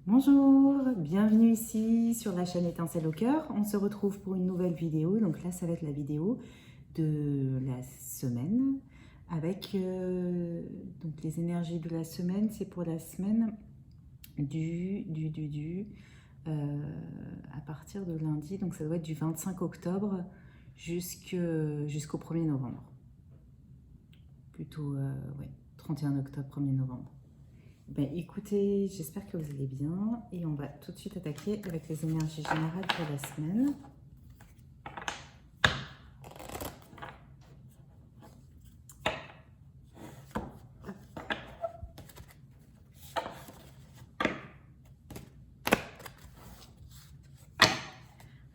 Bonjour, bienvenue ici sur la chaîne Étincelle au cœur. On se retrouve pour une nouvelle vidéo. Donc là, ça va être la vidéo de la semaine avec donc les énergies de la semaine. C'est pour la semaine du à partir de lundi. Donc ça doit être du 25 octobre jusqu'au 1er novembre. Plutôt, ouais, 31 octobre, 1er novembre. Ben, écoutez, j'espère que vous allez bien et on va tout de suite attaquer avec les énergies générales pour la semaine.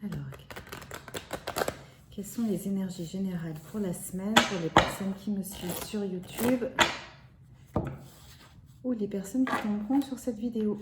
Alors, quelles sont les énergies générales pour la semaine pour les personnes qui me suivent sur YouTube ou les personnes qui tomberont sur cette vidéo?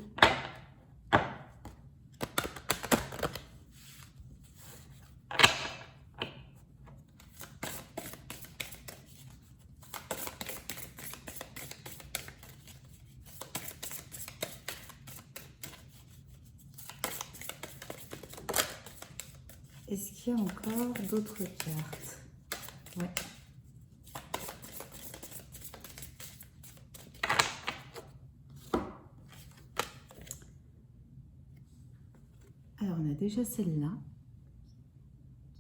Est-ce qu'il y a encore d'autres cartes? Ouais. Alors, on a déjà celle-là,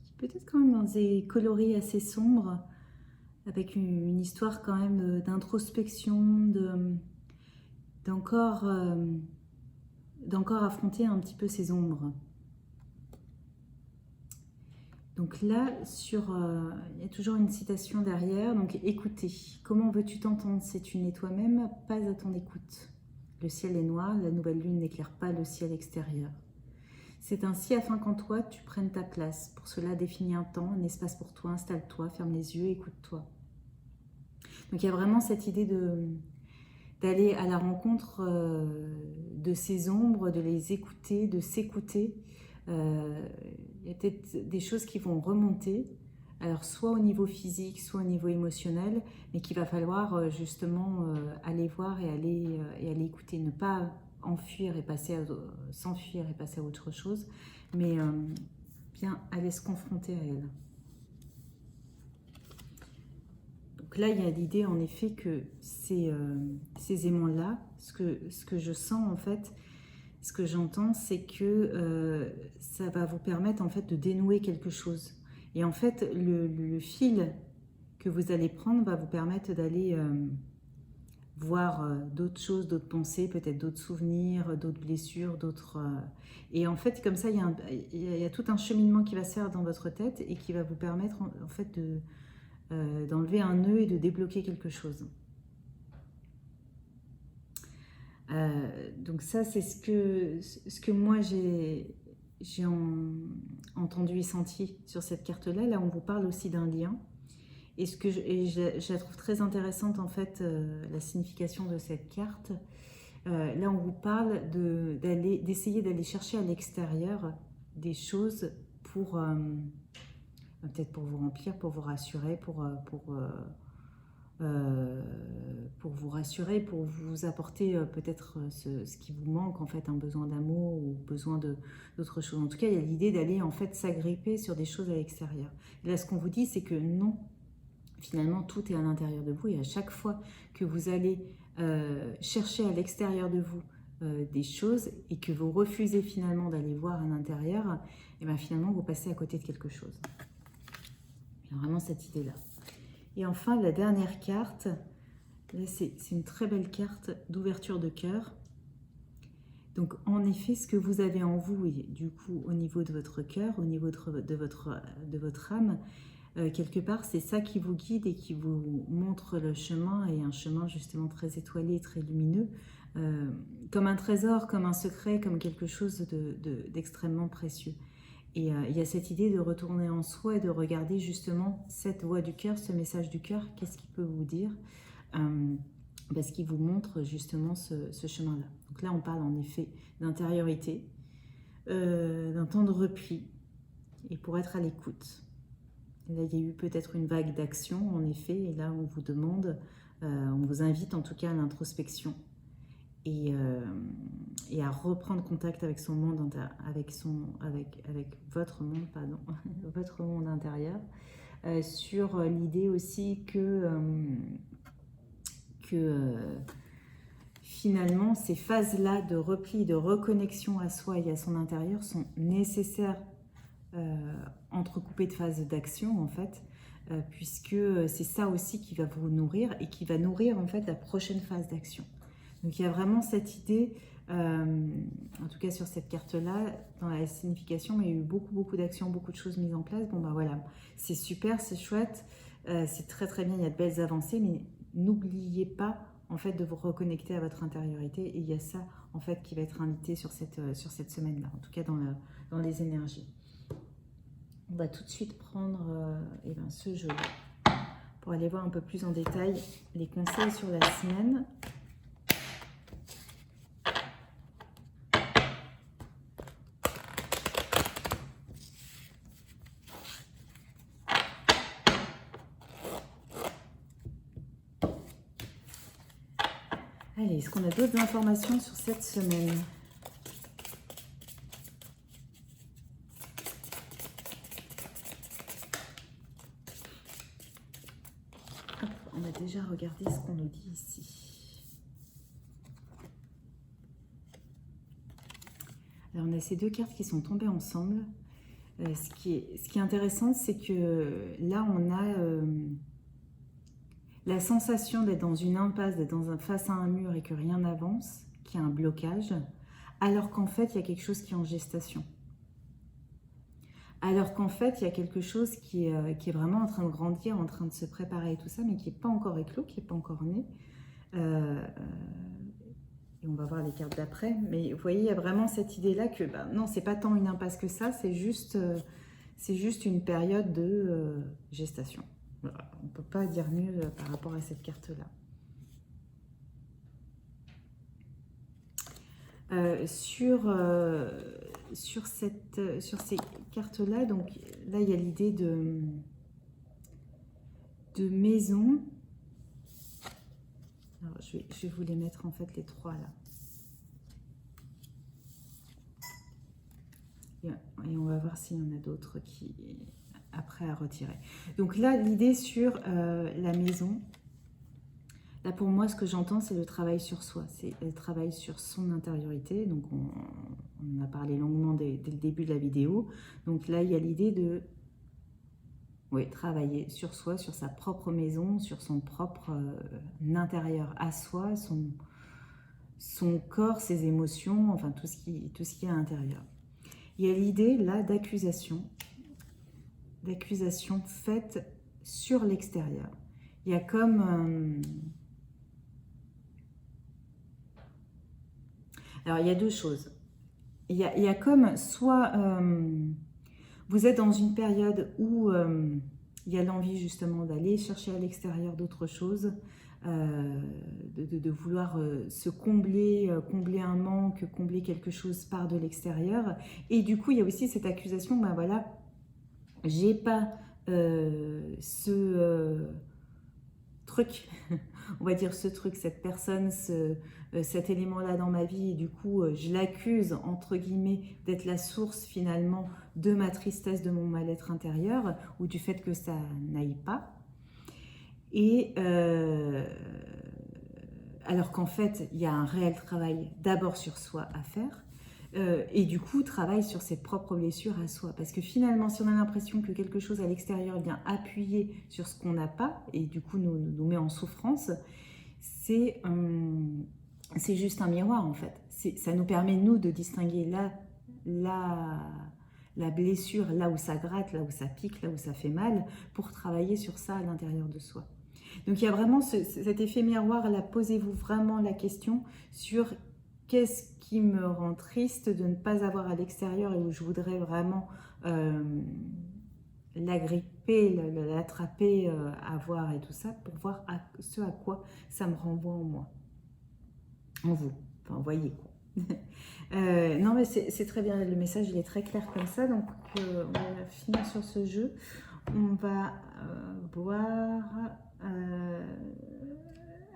qui peut-être quand même dans des coloris assez sombres, avec une histoire quand même d'introspection, d'encore affronter un petit peu ses ombres. Donc là, il y a toujours une citation derrière. Donc écoutez, comment veux-tu t'entendre si tu n'es toi-même pas à ton écoute? Le ciel est noir, la nouvelle lune n'éclaire pas le ciel extérieur. C'est ainsi afin qu'en toi, tu prennes ta place. Pour cela, définis un temps, un espace pour toi, installe-toi, ferme les yeux, écoute-toi. Donc il y a vraiment cette idée d'aller à la rencontre de ces ombres, de les écouter, de s'écouter. Il y a peut-être des choses qui vont remonter, alors soit au niveau physique, soit au niveau émotionnel, mais qu'il va falloir justement aller voir et aller écouter, ne pas enfuir et s'enfuir et passer à autre chose, mais bien aller se confronter à elle. Donc là, il y a l'idée en effet que ces aimants-là, ce que je sens en fait, ce que j'entends, c'est que ça va vous permettre en fait de dénouer quelque chose. Et en fait, le fil que vous allez prendre va vous permettre d'aller voir d'autres choses, d'autres pensées, peut-être d'autres souvenirs, d'autres blessures, d'autres... Et en fait, comme ça, il y a tout un cheminement qui va se faire dans votre tête et qui va vous permettre en fait d'enlever un nœud et de débloquer quelque chose. Donc ça, c'est ce que moi j'ai entendu et senti sur cette carte-là. Là, on vous parle aussi d'un lien. Et je la trouve très intéressante, en fait, la signification de cette carte. Là, on vous parle d'essayer d'aller chercher à l'extérieur des choses peut-être pour vous remplir, pour vous rassurer, pour vous rassurer, pour vous apporter peut-être ce qui vous manque, en fait, un besoin d'amour ou besoin d'autre chose. En tout cas, il y a l'idée d'aller en fait s'agripper sur des choses à l'extérieur. Et là, ce qu'on vous dit, c'est que non, finalement, tout est à l'intérieur de vous et à chaque fois que vous allez chercher à l'extérieur de vous des choses et que vous refusez finalement d'aller voir à l'intérieur, et bien finalement, vous passez à côté de quelque chose. Il y a vraiment cette idée-là. Et enfin, la dernière carte, c'est une très belle carte d'ouverture de cœur. Donc, en effet, ce que vous avez en vous, et du coup, au niveau de votre cœur, au niveau de votre âme, quelque part, c'est ça qui vous guide et qui vous montre le chemin, et un chemin justement très étoilé, très lumineux, comme un trésor, comme un secret, comme quelque chose d'extrêmement précieux. Et il y a cette idée de retourner en soi et de regarder justement cette voix du cœur, ce message du cœur, qu'est-ce qu'il peut vous dire, parce qu'il vous montre justement ce chemin-là. Donc là, on parle en effet d'intériorité, d'un temps de repli, et pour être à l'écoute. Là, il y a eu peut-être une vague d'action, en effet, et là, on vous demande, on vous invite en tout cas à l'introspection. Et et à reprendre contact avec son monde, avec votre monde, pardon, votre monde intérieur, sur l'idée aussi que finalement ces phases-là de repli, de reconnexion à soi et à son intérieur sont nécessaires, entrecoupées de phases d'action en fait, puisque c'est ça aussi qui va vous nourrir et qui va nourrir en fait la prochaine phase d'action. Donc il y a vraiment cette idée, en tout cas sur cette carte-là, dans la signification, il y a eu beaucoup d'actions, beaucoup de choses mises en place. Bon bah voilà, c'est super, c'est chouette, c'est très très bien, il y a de belles avancées, mais n'oubliez pas en fait de vous reconnecter à votre intériorité, et il y a ça en fait qui va être invité sur cette semaine-là, en tout cas dans les énergies. On va tout de suite prendre ce jeu pour aller voir un peu plus en détail les conseils sur la semaine. Allez, est-ce qu'on a d'autres informations sur cette semaine ? Hop, on a déjà regardé ce qu'on nous dit ici. Alors, on a ces deux cartes qui sont tombées ensemble. Ce qui est intéressant, c'est que là, on a la sensation d'être dans une impasse, d'être face à un mur et que rien n'avance, qu'il y a un blocage, alors qu'en fait, il y a quelque chose qui est en gestation. Alors qu'en fait, il y a quelque chose qui est vraiment en train de grandir, en train de se préparer et tout ça, mais qui n'est pas encore éclos, qui n'est pas encore né. Et on va voir les cartes d'après. Mais vous voyez, il y a vraiment cette idée-là que non, c'est pas tant une impasse que ça, c'est juste une période de gestation. Voilà, on ne peut pas dire mieux par rapport à cette carte-là. Sur ces cartes-là, donc là, il y a l'idée de maison. Alors, je vais vous les mettre en fait les trois là. Et on va voir s'il y en a d'autres qui après à retirer. Donc là, l'idée sur la maison. Là, pour moi, ce que j'entends, c'est le travail sur soi, c'est le travail sur son intériorité. Donc, on en a parlé longuement dès le début de la vidéo. Donc là, il y a l'idée de travailler sur soi, sur sa propre maison, sur son propre intérieur à soi, son corps, ses émotions, enfin tout ce qui est à l'intérieur. Il y a l'idée là d'accusation faite sur l'extérieur. Il y a comme... alors, il y a deux choses. Il y a comme soit vous êtes dans une période où il y a l'envie justement d'aller chercher à l'extérieur d'autres choses, de vouloir se combler un manque, combler quelque chose par de l'extérieur. Et du coup, il y a aussi cette accusation, ben voilà, j'ai pas ce truc, on va dire ce truc, cette personne, cet élément-là dans ma vie, et du coup, je l'accuse, entre guillemets, d'être la source finalement de ma tristesse, de mon mal-être intérieur, ou du fait que ça n'aille pas. Et alors qu'en fait, il y a un réel travail d'abord sur soi à faire, et du coup, travail sur ses propres blessures à soi. Parce que finalement, si on a l'impression que quelque chose à l'extérieur vient appuyer sur ce qu'on n'a pas, et du coup nous met en souffrance, c'est juste un miroir en fait. Ça nous permet, nous, de distinguer la blessure, là où ça gratte, là où ça pique, là où ça fait mal, pour travailler sur ça à l'intérieur de soi. Donc il y a vraiment cet effet miroir, là, posez-vous vraiment la question sur qu'est-ce qui me rend triste de ne pas avoir à l'extérieur et où je voudrais vraiment l'agripper, l'attraper, avoir et tout ça, pour voir ce à quoi ça me renvoie en moi, en vous, enfin voyez quoi. Non mais c'est très bien, le message il est très clair comme ça, donc on va finir sur ce jeu. On va voir...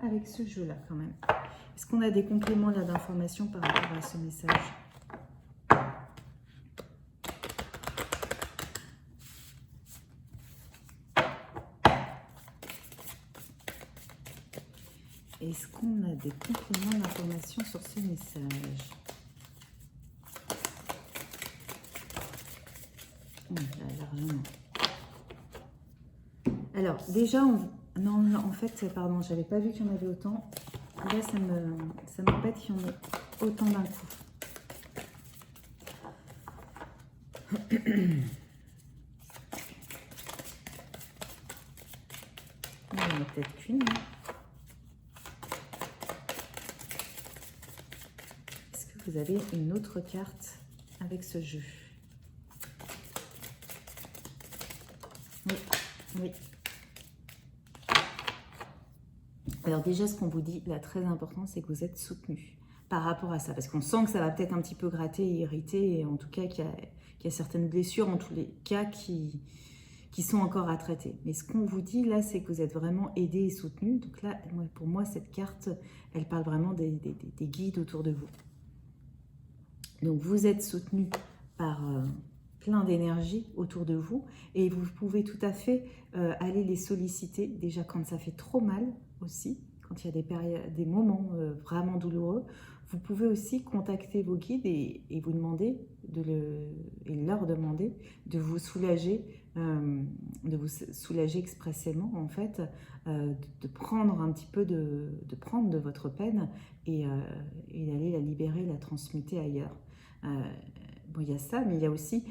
avec ce jeu-là quand même. Est-ce qu'on a des compléments là d'informations par rapport à ce message? Est-ce qu'on a des compléments d'informations sur ce message? Là, largement. Alors, déjà, non, en fait, pardon, j'avais pas vu qu'il y en avait autant. Là, ça m'embête qu'il y en ait autant d'un coup. Il y en a peut-être qu'une. Est-ce que vous avez une autre carte avec ce jeu? Oui, oui. Alors déjà, ce qu'on vous dit, là, très important, c'est que vous êtes soutenu par rapport à ça. Parce qu'on sent que ça va peut-être un petit peu gratter et irriter, et en tout cas qu'il y a certaines blessures, en tous les cas, qui sont encore à traiter. Mais ce qu'on vous dit, là, c'est que vous êtes vraiment aidé et soutenu. Donc là, pour moi, cette carte, elle parle vraiment des guides autour de vous. Donc vous êtes soutenu par plein d'énergie autour de vous, et vous pouvez tout à fait aller les solliciter, déjà quand ça fait trop mal aussi, quand il y a des moments vraiment douloureux. Vous pouvez aussi contacter vos guides et vous demander et leur demander de vous soulager expressément, en fait, de prendre un petit peu de prendre de votre peine et d'aller la libérer, la transmuter ailleurs. Bon, il y a ça, mais il y a aussi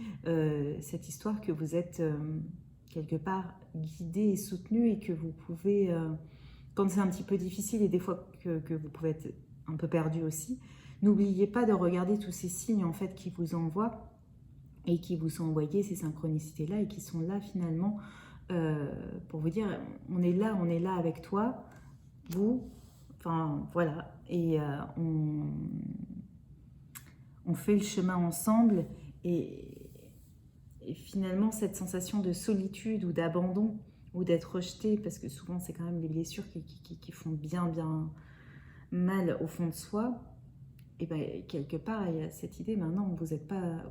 cette histoire que vous êtes quelque part guidé et soutenu, et que vous pouvez, quand c'est un petit peu difficile et des fois que vous pouvez être un peu perdu aussi, n'oubliez pas de regarder tous ces signes en fait qui vous envoient et qui vous sont envoyés, ces synchronicités-là, et qui sont là finalement pour vous dire on est là avec toi, vous, enfin voilà, et on fait le chemin ensemble, et finalement cette sensation de solitude ou d'abandon ou d'être rejeté, parce que souvent c'est quand même des blessures qui font bien mal au fond de soi, et bien quelque part il y a cette idée maintenant, vous n'êtes pas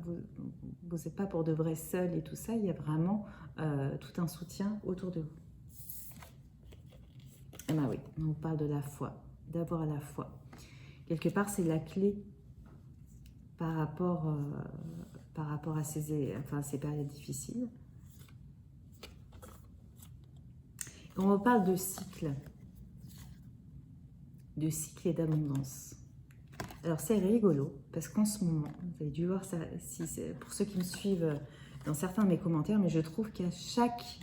pour de vrai seul et tout ça, il y a vraiment tout un soutien autour de vous. Eh bien oui, on parle de la foi, d'avoir la foi. Quelque part c'est la clé par rapport à ces périodes difficiles. On reparle de cycle et d'abondance. Alors c'est rigolo, parce qu'en ce moment, vous avez dû voir ça, pour ceux qui me suivent dans certains de mes commentaires, mais je trouve qu'à chaque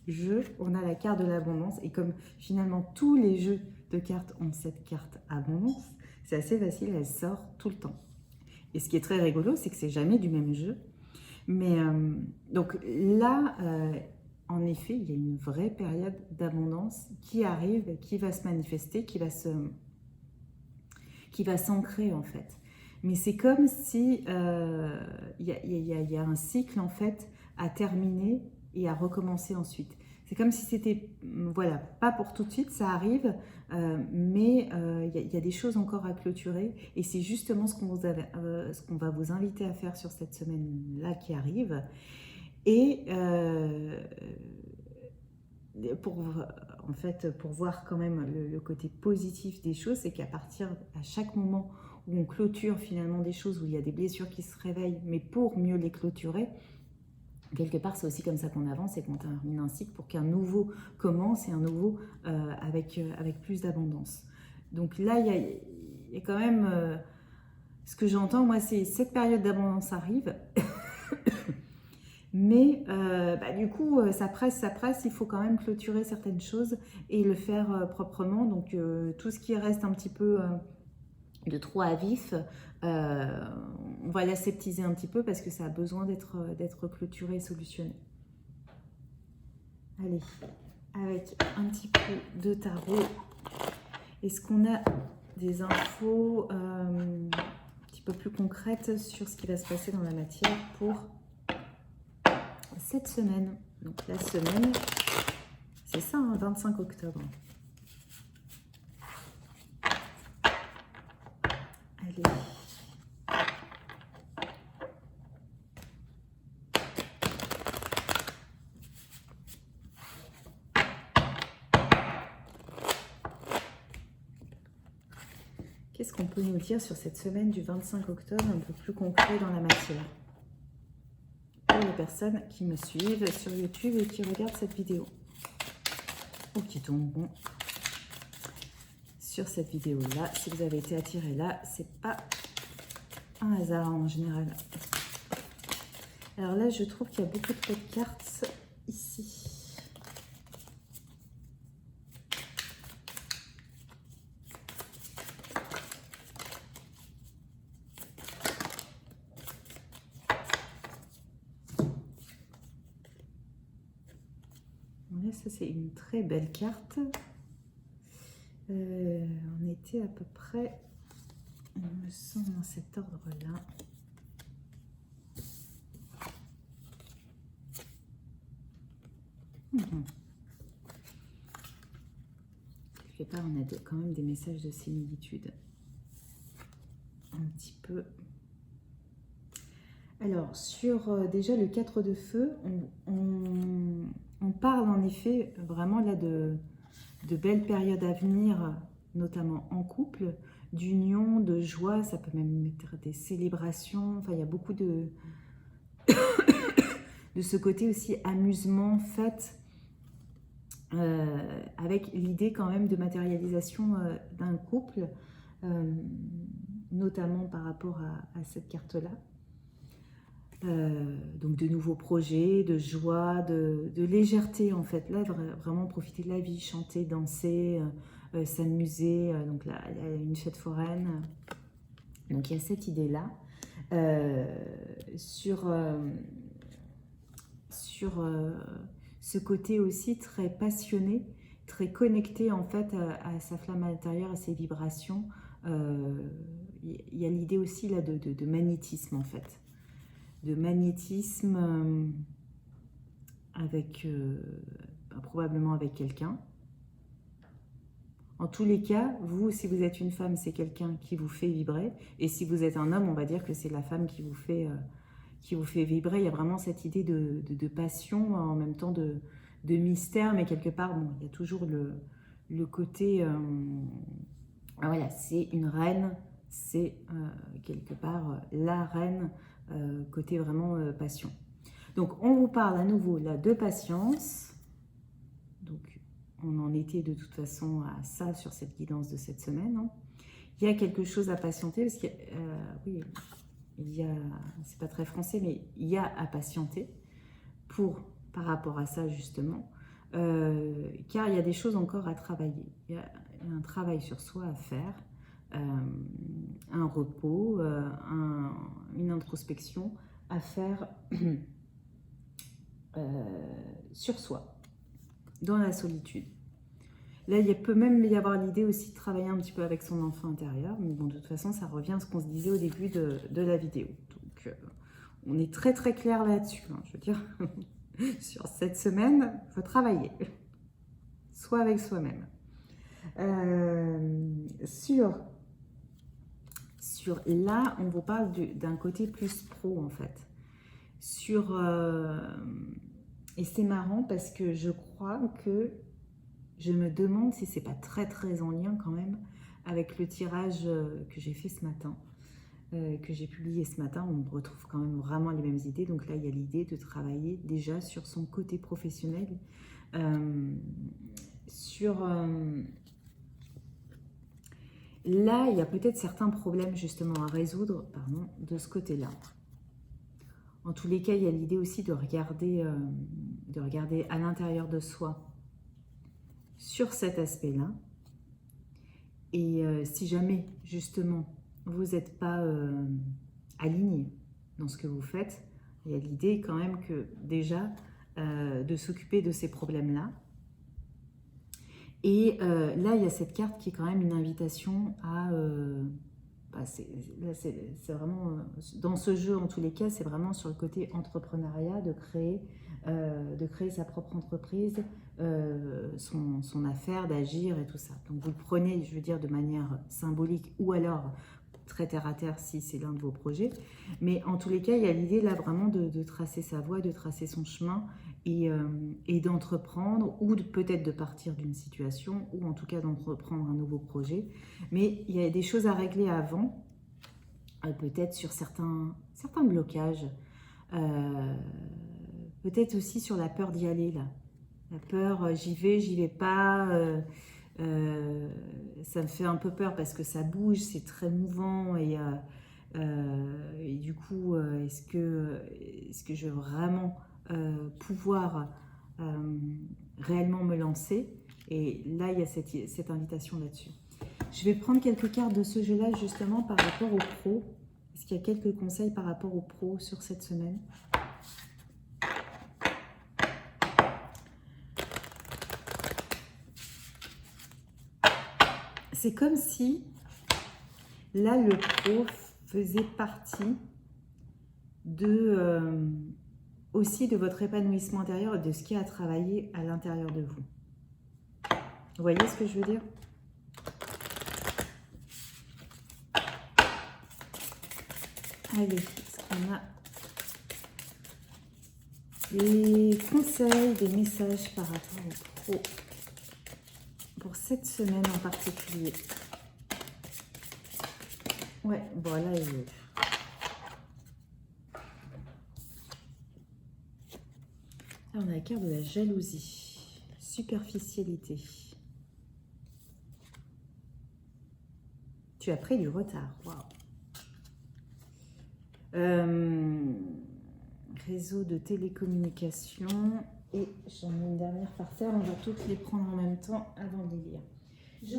jeu, on a la carte de l'abondance, et comme finalement tous les jeux de cartes ont cette carte abondance, c'est assez facile, elle sort tout le temps. Et ce qui est très rigolo, c'est que c'est jamais du même jeu. Mais donc là, en effet, il y a une vraie période d'abondance qui arrive, qui va se manifester, qui va s'ancrer en fait. Mais c'est comme si il y a un cycle en fait à terminer et à recommencer ensuite. C'est comme si c'était, voilà, pas pour tout de suite, ça arrive, mais il y a des choses encore à clôturer, et c'est justement ce qu'on va vous inviter à faire sur cette semaine-là qui arrive. Et pour voir quand même le côté positif des choses, c'est à chaque moment où on clôture finalement des choses, où il y a des blessures qui se réveillent, mais pour mieux les clôturer, quelque part, c'est aussi comme ça qu'on avance et qu'on termine un cycle pour qu'un nouveau commence, et un nouveau avec plus d'abondance. Donc là, il y a quand même... ce que j'entends, moi, c'est cette période d'abondance arrive. Mais du coup, ça presse, il faut quand même clôturer certaines choses et le faire proprement. Donc tout ce qui reste un petit peu de trop à vif, on va l'aseptiser un petit peu, parce que ça a besoin d'être clôturé et solutionné. Allez, avec un petit peu de tarot, est-ce qu'on a des infos un petit peu plus concrètes sur ce qui va se passer dans la matière pour cette semaine? Donc la semaine, c'est ça, 25 octobre. régler. Qu'est-ce qu'on peut nous dire sur cette semaine du 25 octobre, un peu plus concret dans la matière? Pour les personnes qui me suivent sur YouTube et qui regardent cette vidéo. Ou qui tomberont sur cette vidéo-là. Si vous avez été attiré là, c'est pas un hasard en général. Alors là, je trouve qu'il y a beaucoup de cartes ici. Ça, c'est une très belle carte. On était à peu près, il me semble, dans cet ordre-là. Quelque part, on a quand même des messages de similitude. Un petit peu. Alors, sur déjà le 4 de feu, on parle en effet vraiment là de belles périodes à venir, notamment en couple, d'union, de joie, ça peut même être des célébrations, enfin il y a beaucoup de ce côté aussi amusement, fête, avec l'idée quand même de matérialisation d'un couple, notamment par rapport à cette carte-là. Donc de nouveaux projets, de joie, de légèreté en fait. Là, vraiment profiter de la vie, chanter, danser, s'amuser. Donc là, il y a une fête foraine. Donc il y a cette idée-là. Sur ce côté aussi très passionné, très connecté en fait à sa flamme intérieure, à ses vibrations. Il y a l'idée aussi là de magnétisme en fait. De magnétisme avec probablement avec quelqu'un. En tous les cas, vous, si vous êtes une femme, c'est quelqu'un qui vous fait vibrer. Et si vous êtes un homme, on va dire que c'est la femme qui vous fait vibrer. Il y a vraiment cette idée de passion, en même temps de mystère, mais quelque part, bon, il y a toujours le côté... voilà, c'est une reine, c'est quelque part la reine, côté vraiment passion. Donc, on vous parle à nouveau là de patience. Donc, on en était de toute façon à ça sur cette guidance de cette semaine. Hein. Il y a quelque chose à patienter parce que, oui, il y a, c'est pas très français, mais il y a à patienter par rapport à ça justement, car il y a des choses encore à travailler. Il y a un travail sur soi à faire, un repos, une introspection à faire sur soi, dans la solitude. Là, il peut même y avoir l'idée aussi de travailler un petit peu avec son enfant intérieur, mais bon, de toute façon, ça revient à ce qu'on se disait au début de la vidéo. Donc, on est très très clair là-dessus, hein, je veux dire. Sur cette semaine, il faut travailler, soit avec soi-même. Sur là, on vous parle d'un côté plus pro en fait. Et c'est marrant parce que je crois que je me demande si c'est pas très très en lien quand même avec le tirage que j'ai fait ce matin, que j'ai publié ce matin. On retrouve quand même vraiment les mêmes idées. Donc là, il y a l'idée de travailler déjà sur son côté professionnel, là, il y a peut-être certains problèmes justement à résoudre, pardon, de ce côté-là. En tous les cas, il y a l'idée aussi de regarder à l'intérieur de soi sur cet aspect-là. Et si jamais, justement, vous n'êtes pas aligné dans ce que vous faites, il y a l'idée quand même que déjà de s'occuper de ces problèmes-là. Et là, il y a cette carte qui est quand même une invitation à... c'est vraiment... dans ce jeu, en tous les cas, c'est vraiment sur le côté entrepreneuriat, de créer sa propre entreprise, son affaire, d'agir et tout ça. Donc, vous le prenez, je veux dire, de manière symbolique ou alors très terre à terre si c'est l'un de vos projets. Mais en tous les cas, il y a l'idée là vraiment de tracer sa voie, de tracer son chemin et d'entreprendre ou peut-être de partir d'une situation ou en tout cas d'entreprendre un nouveau projet. Mais il y a des choses à régler avant, peut-être sur certains blocages, peut-être aussi sur la peur d'y aller là. La peur, j'y vais pas, ça me fait un peu peur parce que ça bouge, c'est très mouvant et du coup, est-ce que je vais vraiment pouvoir réellement me lancer? Et là, il y a cette invitation là-dessus. Je vais prendre quelques cartes de ce jeu-là justement par rapport aux pros. Est-ce qu'il y a quelques conseils par rapport aux pros sur cette semaine? C'est comme si, là, le pro faisait partie aussi de votre épanouissement intérieur et de ce qui a à travailler à l'intérieur de vous. Vous voyez ce que je veux dire? Allez, est-ce qu'on a les conseils, des messages par rapport au pro pour cette semaine en particulier? Ouais, voilà. Là, on a la carte de la jalousie, superficialité. Tu as pris du retard, waouh. Réseau de télécommunication. Et j'en ai une dernière par terre, on va toutes les prendre en même temps avant de les lire. Je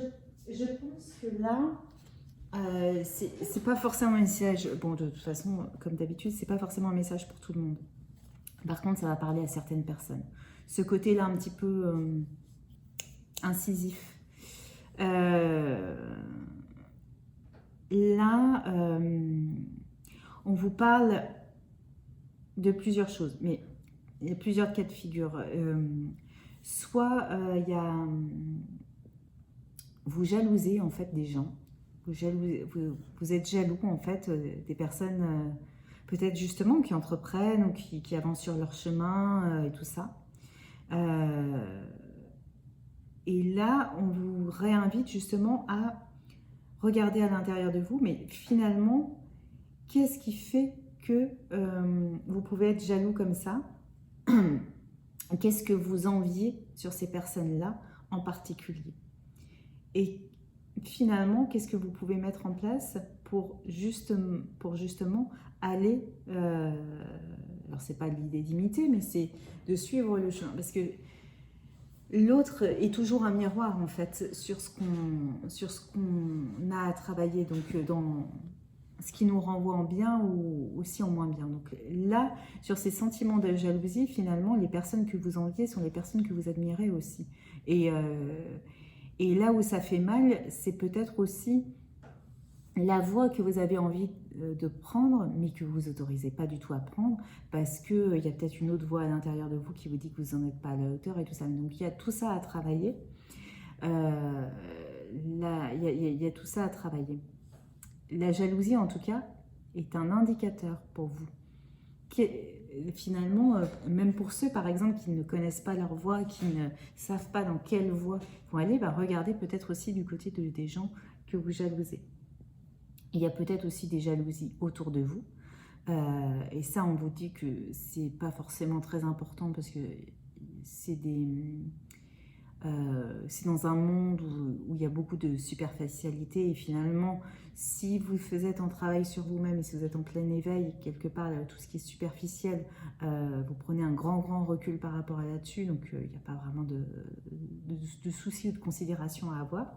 pense que là, c'est pas forcément un message. Bon, de toute façon, comme d'habitude, c'est pas forcément un message pour tout le monde. Par contre, ça va parler à certaines personnes. Ce côté-là, un petit peu incisif. Là, on vous parle de plusieurs choses, mais il y a plusieurs cas de figure. Soit il y a vous jalousez en fait des gens, vous êtes jaloux en fait des personnes peut-être justement qui entreprennent ou qui avancent sur leur chemin et tout ça. Et là, on vous réinvite justement à regarder à l'intérieur de vous, mais finalement, qu'est-ce qui fait que vous pouvez être jaloux comme ça? Qu'est-ce que vous enviez sur ces personnes-là en particulier? Et finalement, qu'est-ce que vous pouvez mettre en place pour justement aller... alors, c'est pas l'idée d'imiter, mais c'est de suivre le chemin. Parce que l'autre est toujours un miroir, en fait, sur ce qu'on a à travailler. Donc, dans ce qui nous renvoie en bien ou aussi en moins bien. Donc là, sur ces sentiments de jalousie, finalement, les personnes que vous enviez sont les personnes que vous admirez aussi. Et là où ça fait mal, c'est peut-être aussi la voie que vous avez envie de prendre, mais que vous autorisez pas du tout à prendre, parce qu'il y a peut-être une autre voix à l'intérieur de vous qui vous dit que vous n'en êtes pas à la hauteur et tout ça. Donc il y a tout ça à travailler. Là, il y a tout ça à travailler. La jalousie, en tout cas, est un indicateur pour vous. Finalement, même pour ceux, par exemple, qui ne connaissent pas leur voie, qui ne savent pas dans quelle voie ils vont aller, regardez peut-être aussi du côté des gens que vous jalousez. Il y a peut-être aussi des jalousies autour de vous. Et ça, on vous dit que c'est pas forcément très important parce que c'est dans un monde où il y a beaucoup de superficialité et finalement, si vous êtes en travail sur vous-même et si vous êtes en plein éveil, quelque part, tout ce qui est superficiel, vous prenez un grand recul par rapport à là-dessus, donc il n'y a pas vraiment de soucis ou de considération à avoir.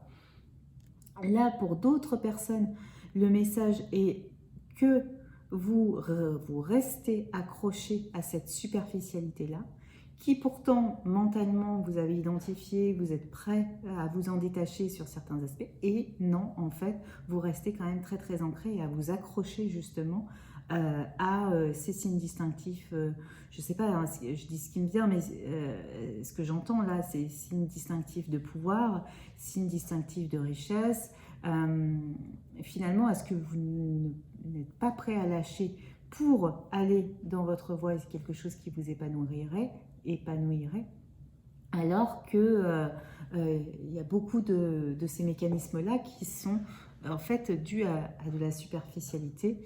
Là, pour d'autres personnes, le message est que vous restez accroché à cette superficialité-là, qui pourtant, mentalement, vous avez identifié, vous êtes prêt à vous en détacher sur certains aspects, et non, en fait, vous restez quand même très ancré et à vous accrocher justement à ces signes distinctifs. Je ne sais pas, hein, je dis ce qui me vient, mais ce que j'entends là, c'est signes distinctifs de pouvoir, signes distinctifs de richesse, finalement, est-ce que vous n'êtes pas prêt à lâcher pour aller dans votre voie, c'est quelque chose qui vous épanouirait, alors que il y a beaucoup de ces mécanismes-là qui sont en fait dus à de la superficialité.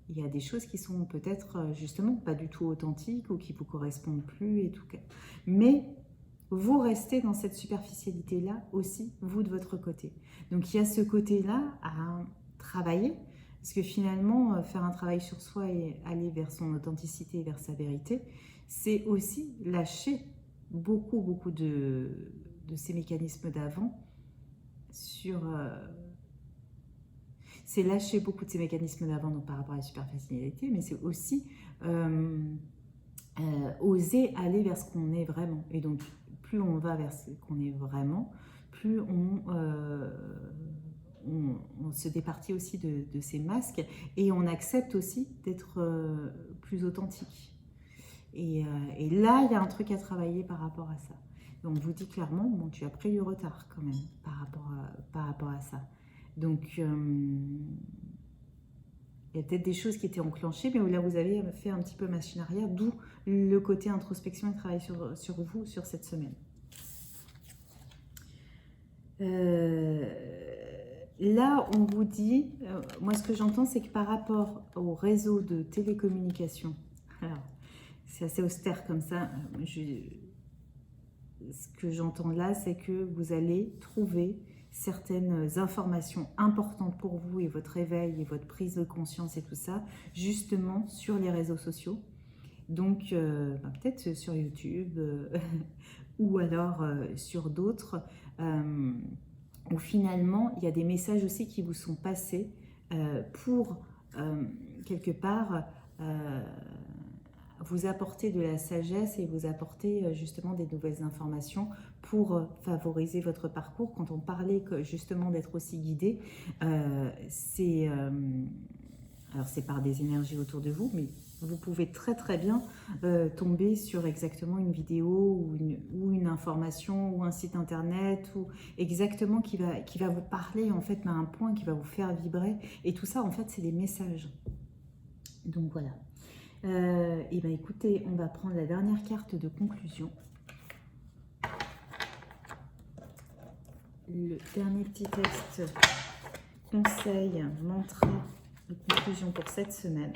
Il y a des choses qui sont peut-être justement pas du tout authentiques ou qui ne vous correspondent plus et tout cas. Mais vous restez dans cette superficialité-là aussi, vous de votre côté. Donc il y a ce côté-là à travailler, parce que finalement, faire un travail sur soi et aller vers son authenticité, vers sa vérité, c'est aussi lâcher beaucoup de ces mécanismes d'avant sur... c'est lâcher beaucoup de ces mécanismes d'avant donc par rapport à la superficialité, mais c'est aussi oser aller vers ce qu'on est vraiment. Et donc, plus on va vers ce qu'on est vraiment, plus on se départit aussi de ces masques et on accepte aussi d'être plus authentique. Et là, il y a un truc à travailler par rapport à ça. Donc, on vous dit clairement, bon, tu as pris du retard quand même par rapport à ça. Donc, il y a peut-être des choses qui étaient enclenchées, mais où là, vous avez fait un petit peu machine arrière, d'où le côté introspection et travail sur vous sur cette semaine. Là, on vous dit, moi, ce que j'entends, c'est que par rapport au réseau de télécommunications, alors, c'est assez austère comme ça, ce que j'entends là, c'est que vous allez trouver certaines informations importantes pour vous et votre éveil et votre prise de conscience et tout ça, justement sur les réseaux sociaux. Donc, peut-être sur YouTube ou alors sur d'autres, où finalement, il y a des messages aussi qui vous sont passés pour, quelque part, vous apporter de la sagesse et vous apporter justement des nouvelles informations pour favoriser votre parcours. Quand on parlait justement d'être aussi guidé, alors c'est par des énergies autour de vous, mais vous pouvez très bien tomber sur exactement une vidéo ou une information ou un site internet ou exactement qui va vous parler en fait à un point qui va vous faire vibrer. Et tout ça en fait c'est des messages. Donc voilà. Et bien écoutez, on va prendre la dernière carte de conclusion. Le dernier petit texte, conseil, mantra de conclusion pour cette semaine.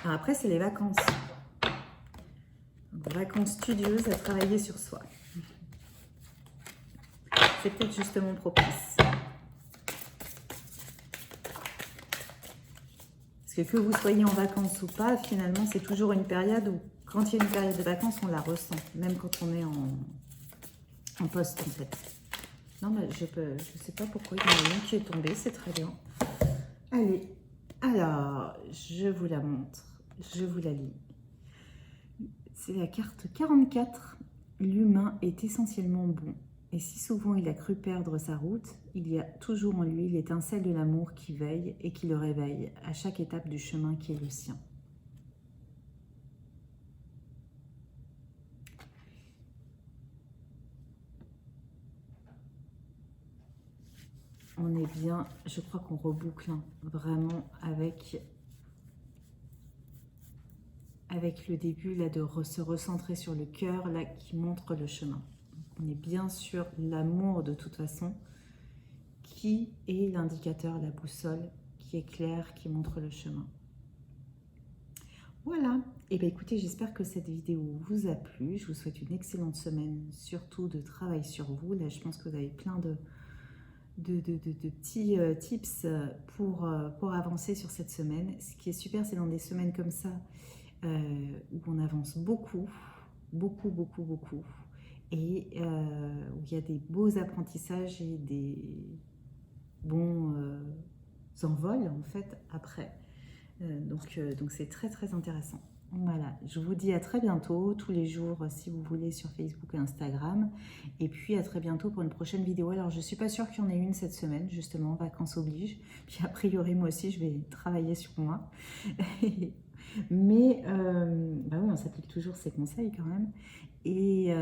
Alors après, c'est les vacances. Vacances studieuses à travailler sur soi. C'est peut-être justement propice. Parce que vous soyez en vacances ou pas, finalement, c'est toujours une période où, quand il y a une période de vacances, on la ressent. Même quand on est en poste, en fait. Non, mais je sais pas pourquoi il y en a une qui est tombée, c'est très bien. Allez, alors, je vous la montre. Je vous la lis. C'est la carte 44. L'humain est essentiellement bon. Et si souvent il a cru perdre sa route, il y a toujours en lui l'étincelle de l'amour qui veille et qui le réveille à chaque étape du chemin qui est le sien. On est bien, je crois qu'on reboucle vraiment avec le début là de se recentrer sur le cœur là qui montre le chemin. On est bien sur l'amour de toute façon qui est l'indicateur, la boussole qui éclaire, qui montre le chemin. Voilà, et bien écoutez, j'espère que cette vidéo vous a plu. Je vous souhaite une excellente semaine, surtout de travail sur vous. Là, je pense que vous avez plein de petits tips pour avancer sur cette semaine. Ce qui est super, c'est dans des semaines comme ça où on avance beaucoup, et où il y a des beaux apprentissages et des bons envols en fait après. Donc c'est très intéressant. Voilà, je vous dis à très bientôt, tous les jours si vous voulez sur Facebook et Instagram. Et puis à très bientôt pour une prochaine vidéo. Alors je ne suis pas sûre qu'il y en ait une cette semaine, justement, vacances oblige. Puis a priori, moi aussi, je vais travailler sur moi. Mais bah oui, on s'applique toujours ces conseils quand même. Et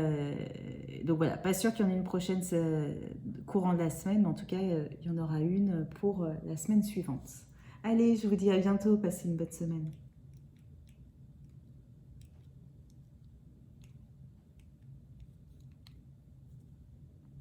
donc voilà, pas sûr qu'il y en ait une prochaine courant de la semaine, mais en tout cas, il y en aura une pour la semaine suivante. Allez, je vous dis à bientôt, passez une bonne semaine.